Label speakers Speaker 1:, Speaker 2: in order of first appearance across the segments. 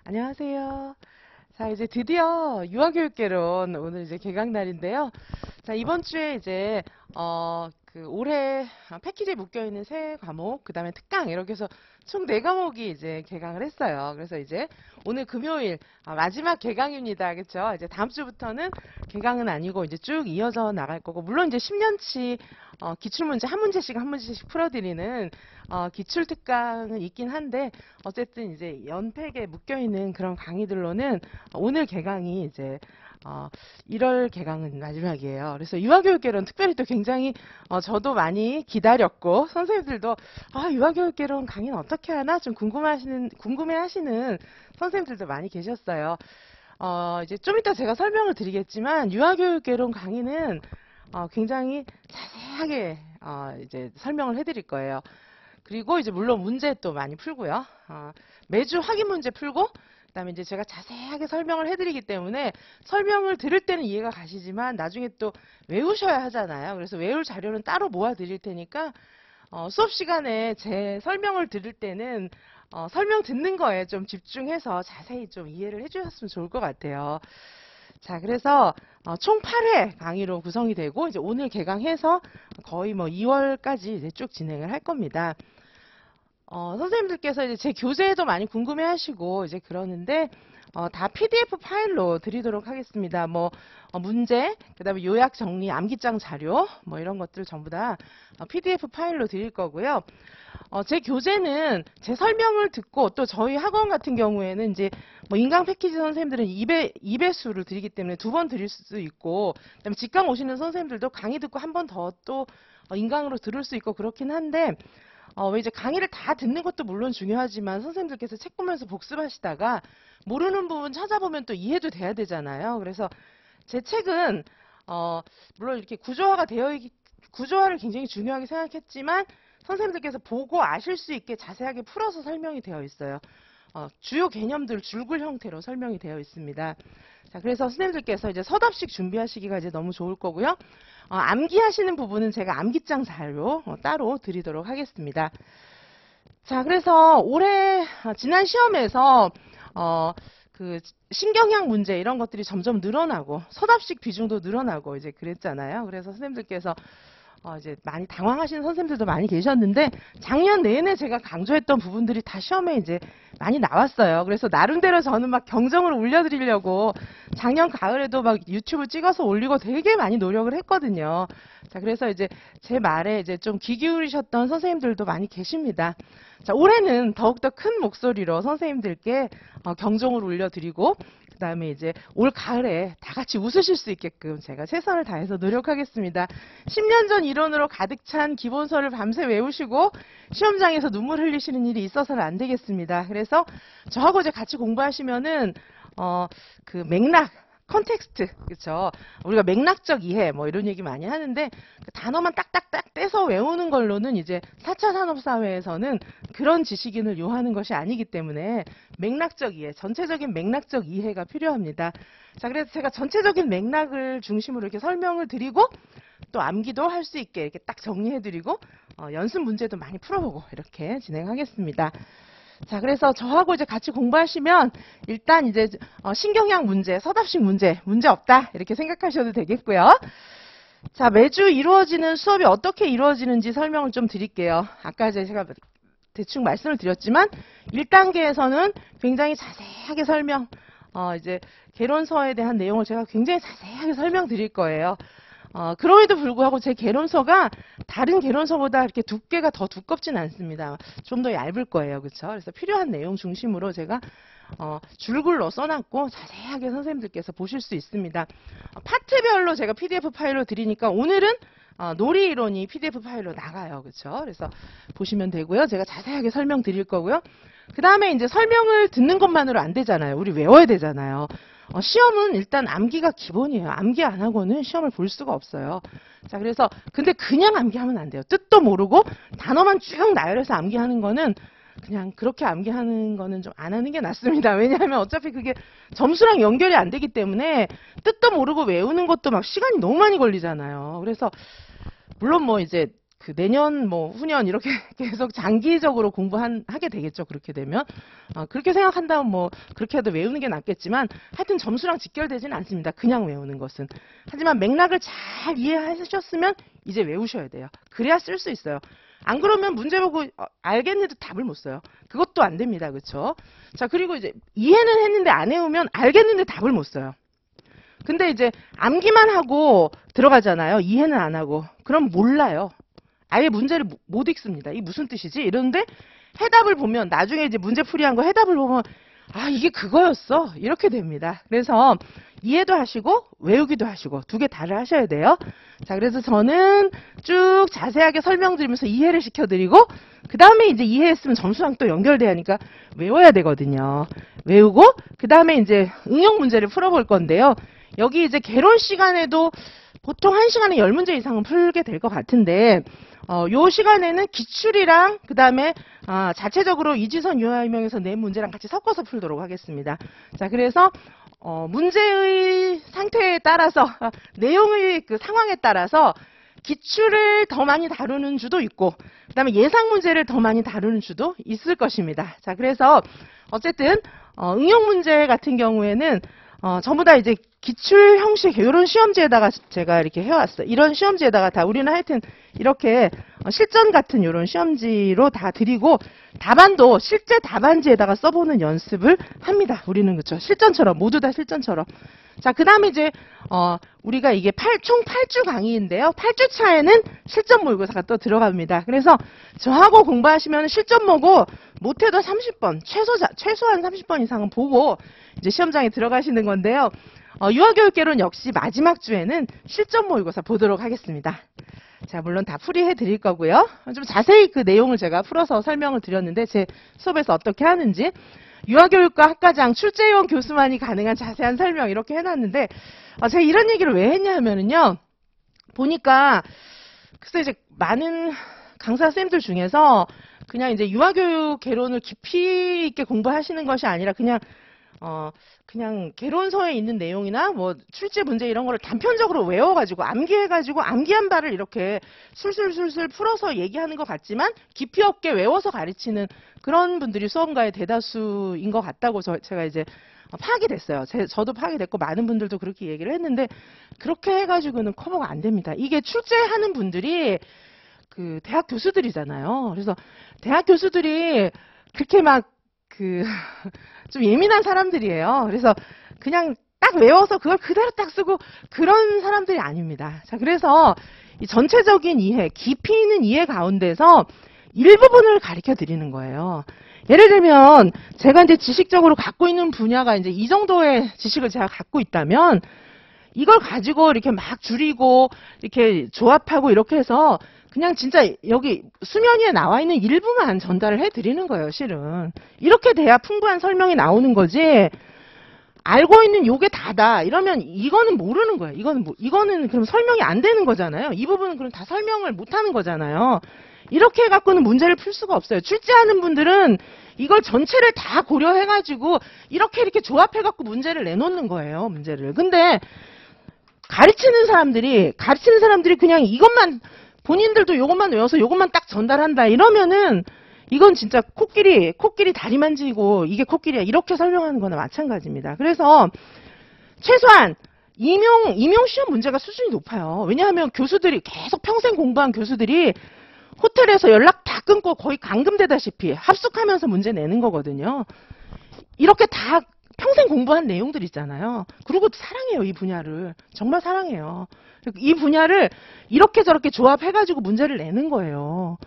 Speaker 1: 안녕하세요. 자, 이제 드디어 유아교육개론 오늘 이제 개강 날인데요. 자, 이번 주에 이제 올해 패키지에 묶여 있는 세 과목, 그다음에 특강 이렇게 해서 총 4과목이 이제 개강을 했어요. 그래서 이제 오늘 금요일 마지막 개강입니다. 그렇죠? 이제 다음 주부터는 개강은 아니고 이제 쭉 이어져 나갈 거고, 물론 이제 10년치 기출문제 한 문제씩 풀어드리는 기출 특강은 있긴 한데, 어쨌든 이제 연팩에 묶여 있는 그런 강의들로는 오늘 개강이 이제 1월 개강은 마지막이에요. 그래서 유아교육개론 특별히 또 굉장히 저도 많이 기다렸고, 선생님들도 유아교육개론 강의는 어떻게 하나 좀 궁금해하시는 선생님들도 많이 계셨어요. 이제 좀 이따 제가 설명을 드리겠지만, 유아교육개론 강의는 굉장히 자세하게 이제 설명을 해드릴 거예요. 그리고 이제 물론 문제 또 많이 풀고요. 매주 확인 문제 풀고, 그다음에 이제 제가 자세하게 설명을 해드리기 때문에 설명을 들을 때는 이해가 가시지만 나중에 또 외우셔야 하잖아요. 그래서 외울 자료는 따로 모아 드릴 테니까 수업 시간에 제 설명을 들을 때는 설명 듣는 거에 좀 집중해서 자세히 좀 이해를 해주셨으면 좋을 것 같아요. 자, 그래서 총 8회 강의로 구성이 되고, 이제 오늘 개강해서 거의 뭐 2월까지 이제 쭉 진행을 할 겁니다. 선생님들께서 이제 제 교재도 많이 궁금해 하시고 이제 그러는데, 다 PDF 파일로 드리도록 하겠습니다. 문제, 그 다음에 요약 정리, 암기장 자료, 뭐 이런 것들 전부 다 PDF 파일로 드릴 거고요. 제 교재는 제 설명을 듣고, 또 저희 학원 같은 경우에는 이제 인강 패키지 선생님들은 2배수를 드리기 때문에 2번 드릴 수 있고, 그다음에 직강 오시는 선생님들도 강의 듣고 한 번 더 또 인강으로 들을 수 있고 그렇긴 한데, 왜 이제 강의를 다 듣는 것도 물론 중요하지만 선생님들께서 책 보면서 복습하시다가 모르는 부분 찾아보면 또 이해도 돼야 되잖아요. 그래서 제 책은 물론 이렇게 구조화를 굉장히 중요하게 생각했지만 선생님들께서 보고 아실 수 있게 자세하게 풀어서 설명이 되어 있어요. 주요 개념들 줄글 형태로 설명이 되어 있습니다. 자, 그래서 선생님들께서 이제 서답식 준비하시기가 이제 너무 좋을 거고요. 암기하시는 부분은 제가 암기장 자료 따로 드리도록 하겠습니다. 자, 그래서 올해 지난 시험에서 그 신경향 문제 이런 것들이 점점 늘어나고 서답식 비중도 늘어나고 이제 그랬잖아요. 그래서 선생님들께서 이제 많이 당황하시는 선생님들도 많이 계셨는데, 작년 내내 제가 강조했던 부분들이 다 시험에 이제 많이 나왔어요. 그래서 나름대로 저는 막 경정을 올려드리려고 작년 가을에도 막 유튜브 찍어서 올리고 되게 많이 노력을 했거든요. 자, 그래서 이제 제 말에 이제 좀 귀 기울이셨던 선생님들도 많이 계십니다. 자, 올해는 더욱더 큰 목소리로 선생님들께 경종을 올려드리고, 그 다음에 이제 올 가을에 다 같이 웃으실 수 있게끔 제가 최선을 다해서 노력하겠습니다. 10년 전 이론으로 가득 찬 기본서를 밤새 외우시고 시험장에서 눈물 흘리시는 일이 있어서는 안 되겠습니다. 그래서 저하고 이제 같이 공부하시면은 그 맥락, 컨텍스트, 그렇죠? 우리가 맥락적 이해 뭐 이런 얘기 많이 하는데, 그 단어만 딱딱딱 떼서 외우는 걸로는 이제 4차 산업사회에서는 그런 지식인을 요하는 것이 아니기 때문에 맥락적 이해, 전체적인 맥락적 이해가 필요합니다. 자, 그래서 제가 전체적인 맥락을 중심으로 이렇게 설명을 드리고, 또 암기도 할 수 있게 이렇게 딱 정리해드리고, 연습 문제도 많이 풀어보고 이렇게 진행하겠습니다. 자, 그래서 저하고 이제 같이 공부하시면 일단 이제 신경향 문제, 서답식 문제 없다 이렇게 생각하셔도 되겠고요. 자, 매주 이루어지는 수업이 어떻게 이루어지는지 설명을 좀 드릴게요. 아까 제가 대충 말씀을 드렸지만 1단계에서는 굉장히 자세하게 설명, 이제 개론서에 대한 내용을 제가 굉장히 자세하게 설명드릴 거예요. 그럼에도 불구하고 제 개론서가 다른 개론서보다 이렇게 두께가 더 두껍진 않습니다. 좀 더 얇을 거예요. 그렇죠? 그래서 필요한 내용 중심으로 제가 줄글로 써놨고 자세하게 선생님들께서 보실 수 있습니다. 파트별로 제가 PDF 파일로 드리니까 오늘은 놀이 이론이 PDF 파일로 나가요. 그렇죠? 그래서 보시면 되고요. 제가 자세하게 설명드릴 거고요. 그 다음에 이제 설명을 듣는 것만으로 안 되잖아요. 우리 외워야 되잖아요. 시험은 일단 암기가 기본이에요. 암기 안 하고는 시험을 볼 수가 없어요. 자, 그래서 근데 그냥 암기하면 안 돼요. 뜻도 모르고 단어만 쭉 나열해서 암기하는 거는 그냥 그렇게 암기하는 거는 좀 안 하는 게 낫습니다. 왜냐하면 어차피 그게 점수랑 연결이 안 되기 때문에 뜻도 모르고 외우는 것도 막 시간이 너무 많이 걸리잖아요. 그래서 물론 뭐 이제 그 내년 뭐 후년 이렇게 계속 장기적으로 하게 되겠죠. 그렇게 되면 그렇게 생각한다면 뭐 그렇게 해도 외우는 게 낫겠지만 하여튼 점수랑 직결되지는 않습니다. 그냥 외우는 것은. 하지만 맥락을 잘 이해하셨으면 이제 외우셔야 돼요. 그래야 쓸 수 있어요. 안 그러면 문제 보고 알겠는데 답을 못 써요. 그것도 안 됩니다. 그렇죠? 자, 그리고 이제 이해는 했는데 안 외우면 알겠는데 답을 못 써요. 근데 이제 암기만 하고 들어가잖아요. 이해는 안 하고. 그럼 몰라요. 아예 문제를 못 읽습니다. 이게 무슨 뜻이지? 이러는데 해답을 보면 나중에 이제 문제 풀이한 거 해답을 보면 아, 이게 그거였어. 이렇게 됩니다. 그래서 이해도 하시고 외우기도 하시고 두 개 다를 하셔야 돼요. 자, 그래서 저는 쭉 자세하게 설명드리면서 이해를 시켜드리고 그 다음에 이제 이해했으면 점수랑 또 연결돼야 하니까 외워야 되거든요. 외우고 그 다음에 이제 응용 문제를 풀어볼 건데요. 여기 이제 개론 시간에도 보통 1시간에 10문제 이상은 풀게 될 것 같은데 요 시간에는 기출이랑 그 다음에 자체적으로 이지선 유아이명에서 낸 문제랑 같이 섞어서 풀도록 하겠습니다. 자, 그래서 문제의 상태에 따라서 내용의 그 상황에 따라서 기출을 더 많이 다루는 주도 있고 그 다음에 예상 문제를 더 많이 다루는 주도 있을 것입니다. 자, 그래서 어쨌든 응용 문제 같은 경우에는 전부 다 이제 기출 형식 이런 시험지에다가 제가 이렇게 해왔어요. 이런 시험지에다가 다 우리는 하여튼 이렇게 실전 같은 이런 시험지로 다 드리고 답안도 실제 답안지에다가 써보는 연습을 합니다. 우리는 그렇죠. 실전처럼 모두 다 실전처럼. 자, 그 다음에 이제 우리가 이게 총 8주 강의인데요. 8주 차에는 실전 모의고사가 또 들어갑니다. 그래서 저하고 공부하시면 실전 모고 못해도 30번, 최소한 30번 이상은 보고 이제 시험장에 들어가시는 건데요. 유아교육개론 역시 마지막 주에는 실전 모의고사 보도록 하겠습니다. 자, 물론 다 풀이해 드릴 거고요. 좀 자세히 그 내용을 제가 풀어서 설명을 드렸는데 제 수업에서 어떻게 하는지 유아교육과 학과장 출제위원 교수만이 가능한 자세한 설명 이렇게 해놨는데 제가 이런 얘기를 왜 했냐 하면은요. 보니까 글쎄 이제 많은 강사 쌤들 중에서 그냥 이제 유아교육 개론을 깊이 있게 공부하시는 것이 아니라 그냥 개론서에 있는 내용이나 뭐 출제 문제 이런 거를 단편적으로 외워가지고 암기해가지고 암기한 바를 이렇게 술술술술 풀어서 얘기하는 것 같지만 깊이 없게 외워서 가르치는 그런 분들이 수험가의 대다수인 것 같다고 제가 이제 파악이 됐어요. 저도 파악이 됐고 많은 분들도 그렇게 얘기를 했는데 그렇게 해가지고는 커버가 안 됩니다. 이게 출제하는 분들이 그 대학 교수들이잖아요. 그래서 대학 교수들이 그렇게 막 좀 예민한 사람들이에요. 그래서 그냥 딱 외워서 그걸 그대로 딱 쓰고 그런 사람들이 아닙니다. 자, 그래서 이 전체적인 이해, 깊이 있는 이해 가운데서 일부분을 가르쳐 드리는 거예요. 예를 들면 제가 이제 지식적으로 갖고 있는 분야가 이제 이 정도의 지식을 제가 갖고 있다면 이걸 가지고 이렇게 막 줄이고 이렇게 조합하고 이렇게 해서 그냥 진짜 여기 수면 위에 나와 있는 일부만 전달을 해드리는 거예요, 실은. 이렇게 돼야 풍부한 설명이 나오는 거지, 알고 있는 요게 다다. 이러면 이거는 모르는 거예요. 이거는 그럼 설명이 안 되는 거잖아요. 이 부분은 그럼 다 설명을 못 하는 거잖아요. 이렇게 해갖고는 문제를 풀 수가 없어요. 출제하는 분들은 이걸 전체를 다 고려해가지고 이렇게 조합해갖고 문제를 내놓는 거예요, 문제를. 근데 가르치는 사람들이 그냥 이것만 본인들도 요것만 외워서 요것만 딱 전달한다 이러면은 이건 진짜 코끼리 다리 만지고 이게 코끼리야 이렇게 설명하는 거나 마찬가지입니다. 그래서 최소한 임용 시험 문제가 수준이 높아요. 왜냐하면 교수들이 계속 평생 공부한 교수들이 호텔에서 연락 다 끊고 거의 감금되다시피 합숙하면서 문제 내는 거거든요. 이렇게 다 평생 공부한 내용들 있잖아요. 그리고 사랑해요, 이 분야를. 정말 사랑해요. 이 분야를 이렇게 저렇게 조합해가지고 문제를 내는 거예요.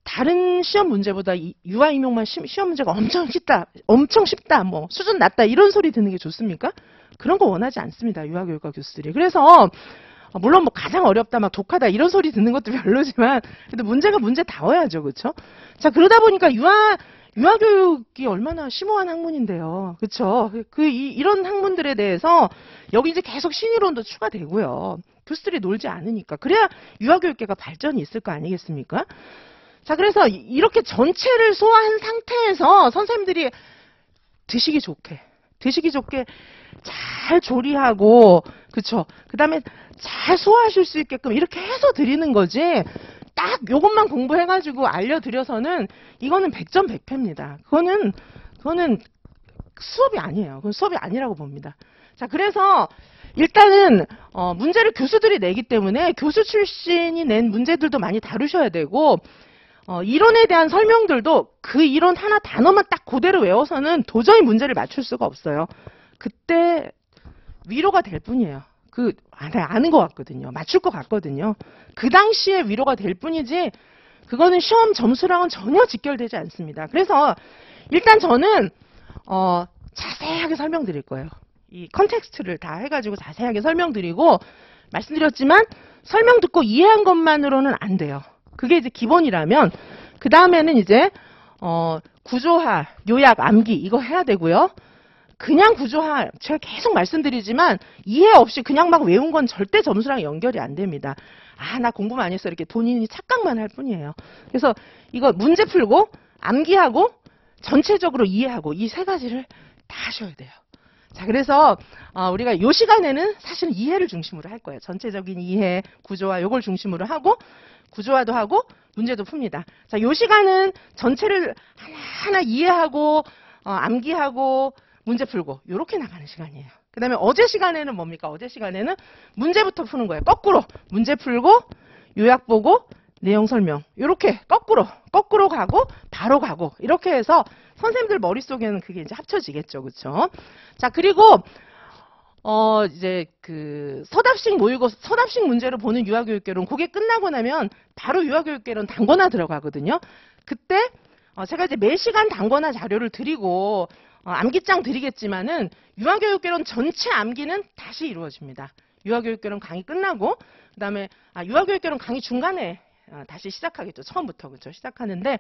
Speaker 1: 다른 시험 문제보다 유아 임용만 시험 문제가 엄청 쉽다, 뭐 수준 낮다 이런 소리 듣는 게 좋습니까? 그런 거 원하지 않습니다, 유아교육과 교수들이. 그래서 물론 뭐 가장 어렵다, 막 독하다 이런 소리 듣는 것도 별로지만 그래도 문제가 문제다워야죠, 그렇죠? 자, 그러다 보니까 유아교육이 얼마나 심오한 학문인데요. 그렇죠? 이런 학문들에 대해서 여기 이제 계속 신의론도 추가되고요. 교수들이 놀지 않으니까. 그래야 유아교육계가 발전이 있을 거 아니겠습니까? 자, 그래서 이렇게 전체를 소화한 상태에서 선생님들이 드시기 좋게 드시기 좋게 잘 조리하고, 그쵸? 그 다음에 잘 소화하실 수 있게끔 이렇게 해서 드리는 거지, 딱 요것만 공부해가지고 알려드려서는 이거는 100점 100패입니다. 그거는 수업이 아니에요. 그건 수업이 아니라고 봅니다. 자, 그래서 일단은 문제를 교수들이 내기 때문에 교수 출신이 낸 문제들도 많이 다루셔야 되고, 이론에 대한 설명들도 그 이론 하나 단어만 딱 그대로 외워서는 도저히 문제를 맞출 수가 없어요. 그때 위로가 될 뿐이에요. 아는 것 같거든요. 맞출 것 같거든요. 그 당시에 위로가 될 뿐이지, 그거는 시험 점수랑은 전혀 직결되지 않습니다. 그래서 일단 저는 자세하게 설명드릴 거예요. 이 컨텍스트를 다 해가지고 자세하게 설명드리고, 말씀드렸지만 설명 듣고 이해한 것만으로는 안 돼요. 그게 이제 기본이라면, 그 다음에는 이제 구조화, 요약, 암기 이거 해야 되고요. 그냥 구조화, 제가 계속 말씀드리지만 이해 없이 그냥 막 외운 건 절대 점수랑 연결이 안 됩니다. 아, 나 공부 많이 했어, 이렇게 본인이 착각만 할 뿐이에요. 그래서 이거 문제 풀고 암기하고 전체적으로 이해하고 이 세 가지를 다 하셔야 돼요. 자, 그래서 우리가 이 시간에는 사실은 이해를 중심으로 할 거예요. 전체적인 이해, 구조화 요걸 중심으로 하고, 구조화도 하고 문제도 풉니다. 자, 이 시간은 전체를 하나하나 이해하고 암기하고 문제 풀고 요렇게 나가는 시간이에요. 그 다음에 어제 시간에는 뭡니까? 어제 시간에는 문제부터 푸는 거예요. 거꾸로 문제 풀고 요약 보고 내용 설명, 요렇게 거꾸로 가고 바로 가고, 이렇게 해서 선생님들 머릿속에는 그게 이제 합쳐지겠죠. 그쵸? 자, 그리고 이제 서답식 모의고사, 서답식 문제로 보는 유아교육개론, 그게 끝나고 나면 바로 유아교육개론 단권화 들어가거든요. 그때 제가 이제 매 시간 단권화 자료를 드리고 암기장 드리겠지만은 유아교육개론 전체 암기는 다시 이루어집니다. 유아교육개론 강의 끝나고, 그 다음에 유아교육개론 강의 중간에 다시 시작하겠죠. 처음부터. 그렇죠? 시작하는데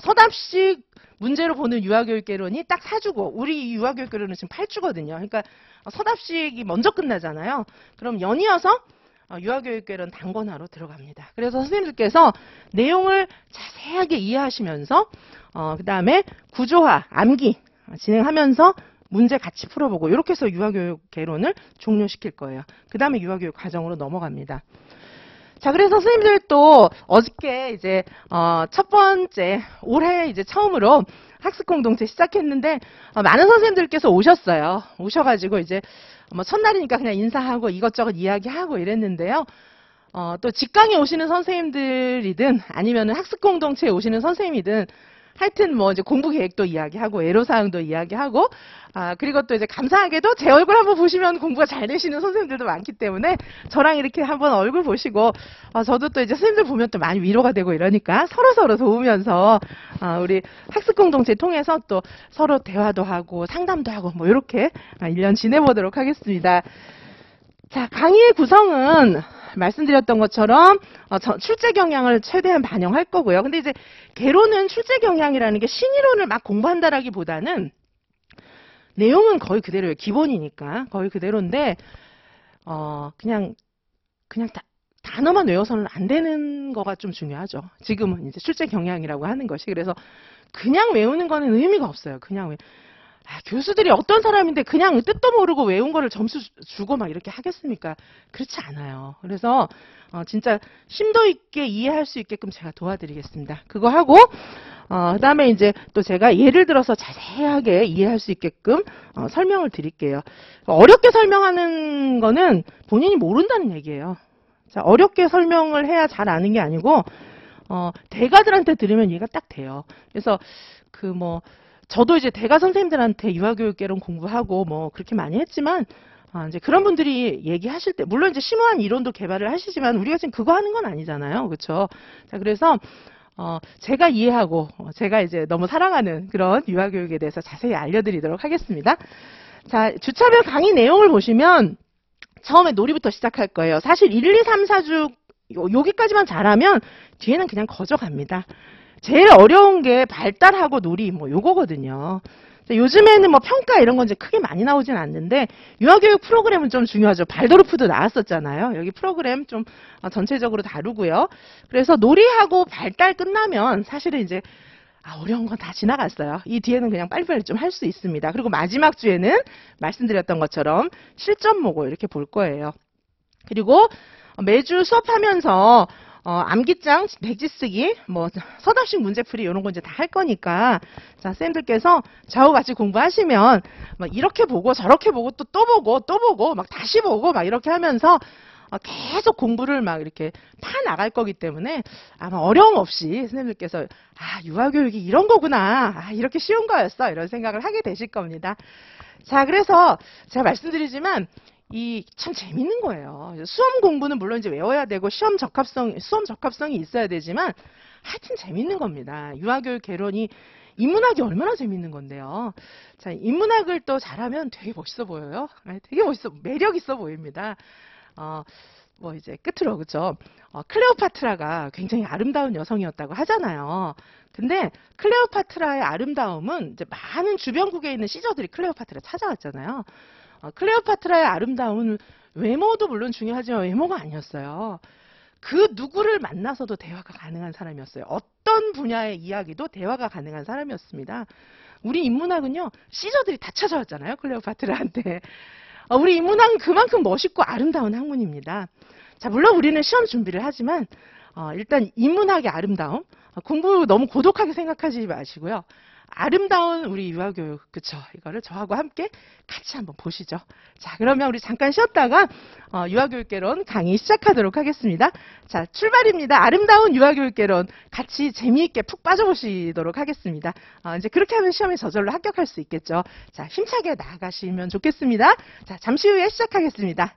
Speaker 1: 서답식 문제로 보는 유아교육개론이 딱 4주고, 우리 유아교육개론은 지금 8주거든요. 그러니까 서답식이 먼저 끝나잖아요. 그럼 연이어서 유아교육개론 단권화로 들어갑니다. 그래서 선생님들께서 내용을 자세하게 이해하시면서 그 다음에 구조화, 암기 진행하면서 문제 같이 풀어보고, 이렇게 해서 유아교육개론을 종료시킬 거예요. 그 다음에 유아교육 과정으로 넘어갑니다. 자, 그래서 선생님들 또 어저께 이제 첫 번째 올해 이제 처음으로 학습 공동체 시작했는데 많은 선생님들께서 오셨어요. 오셔가지고 이제 뭐 첫날이니까 그냥 인사하고 이것저것 이야기하고 이랬는데요. 또 직강에 오시는 선생님들이든 아니면은 학습 공동체에 오시는 선생님이든 하여튼 뭐 이제 공부 계획도 이야기하고 애로사항도 이야기하고, 그리고 또 이제 감사하게도 제 얼굴 한번 보시면 공부가 잘 되시는 선생님들도 많기 때문에 저랑 이렇게 한번 얼굴 보시고, 저도 또 이제 선생님들 보면 또 많이 위로가 되고 이러니까 서로서로 도우면서 우리 학습 공동체 통해서 또 서로 대화도 하고 상담도 하고 뭐 이렇게 1년 지내보도록 하겠습니다. 자, 강의의 구성은 말씀드렸던 것처럼 출제 경향을 최대한 반영할 거고요. 근데 이제 개론은 출제 경향이라는 게 신이론을 막 공부한다라기보다는 내용은 거의 그대로예요. 기본이니까 거의 그대로인데 그냥 단어만 외워서는 안 되는 거가 좀 중요하죠. 지금은 이제 출제 경향이라고 하는 것이. 그래서 그냥 외우는 거는 의미가 없어요. 그냥 교수들이 어떤 사람인데 그냥 뜻도 모르고 외운 거를 점수 주고 막 이렇게 하겠습니까? 그렇지 않아요. 그래서 진짜 심도 있게 이해할 수 있게끔 제가 도와드리겠습니다. 그거 하고 그다음에 이제 또 제가 예를 들어서 자세하게 이해할 수 있게끔 설명을 드릴게요. 어렵게 설명하는 거는 본인이 모른다는 얘기예요. 자, 어렵게 설명을 해야 잘 아는 게 아니고 대가들한테 들으면 이해가 딱 돼요. 그래서 저도 이제 대가 선생님들한테 유아교육개론 공부하고 뭐 그렇게 많이 했지만 이제 그런 분들이 얘기하실 때 물론 이제 심오한 이론도 개발을 하시지만 우리가 지금 그거 하는 건 아니잖아요. 그렇죠? 자, 그래서 제가 이해하고 제가 이제 너무 사랑하는 그런 유아교육에 대해서 자세히 알려드리도록 하겠습니다. 자, 주차별 강의 내용을 보시면 처음에 놀이부터 시작할 거예요. 사실 1, 2, 3, 4주 여기까지만 잘하면 뒤에는 그냥 거저갑니다. 제일 어려운 게 발달하고 놀이 뭐 요거거든요. 요즘에는 뭐 평가 이런 건 이제 크게 많이 나오진 않는데 유아교육 프로그램은 좀 중요하죠. 발도르프도 나왔었잖아요. 여기 프로그램 좀 전체적으로 다루고요. 그래서 놀이하고 발달 끝나면 사실은 이제 어려운 건 다 지나갔어요. 이 뒤에는 그냥 빨리빨리 좀 할 수 있습니다. 그리고 마지막 주에는 말씀드렸던 것처럼 실전 모고 이렇게 볼 거예요. 그리고 매주 수업하면서 암기장, 백지 쓰기, 뭐 서답식 문제풀이 이런 거 이제 다 할 거니까 자 쌤들께서 저하고 같이 공부하시면 막 이렇게 보고 저렇게 보고 또 보고 또 보고 막 다시 보고 막 이렇게 하면서 계속 공부를 막 이렇게 파 나갈 거기 때문에 아마 어려움 없이 선생님들께서 유아교육이 이런 거구나, 이렇게 쉬운 거였어 이런 생각을 하게 되실 겁니다. 자, 그래서 제가 말씀드리지만 이 참 재밌는 거예요. 수험 공부는 물론 이제 외워야 되고 수험 적합성이 있어야 되지만 하여튼 재밌는 겁니다. 유아교육 개론이 인문학이 얼마나 재밌는 건데요. 자, 인문학을 또 잘하면 되게 멋있어 보여요. 되게 매력 있어 보입니다. 뭐 이제 끝으로 그죠? 클레오파트라가 굉장히 아름다운 여성이었다고 하잖아요. 근데 클레오파트라의 아름다움은 이제 많은 주변국에 있는 시저들이 클레오파트라 찾아왔잖아요. 클레오파트라의 아름다움은 외모도 물론 중요하지만 외모가 아니었어요. 그 누구를 만나서도 대화가 가능한 사람이었어요. 어떤 분야의 이야기도 대화가 가능한 사람이었습니다. 우리 인문학은요, 시저들이 다 찾아왔잖아요. 클레오파트라한테. 우리 인문학은 그만큼 멋있고 아름다운 학문입니다. 자, 물론 우리는 시험 준비를 하지만 일단 인문학의 아름다움, 공부 너무 고독하게 생각하지 마시고요. 아름다운 우리 유아교육, 그쵸? 이거를 저하고 함께 같이 한번 보시죠. 자, 그러면 우리 잠깐 쉬었다가 유아교육개론 강의 시작하도록 하겠습니다. 자, 출발입니다. 아름다운 유아교육개론 같이 재미있게 푹 빠져보시도록 하겠습니다. 이제 그렇게 하면 시험에 저절로 합격할 수 있겠죠. 자, 힘차게 나아가시면 좋겠습니다. 자, 잠시 후에 시작하겠습니다.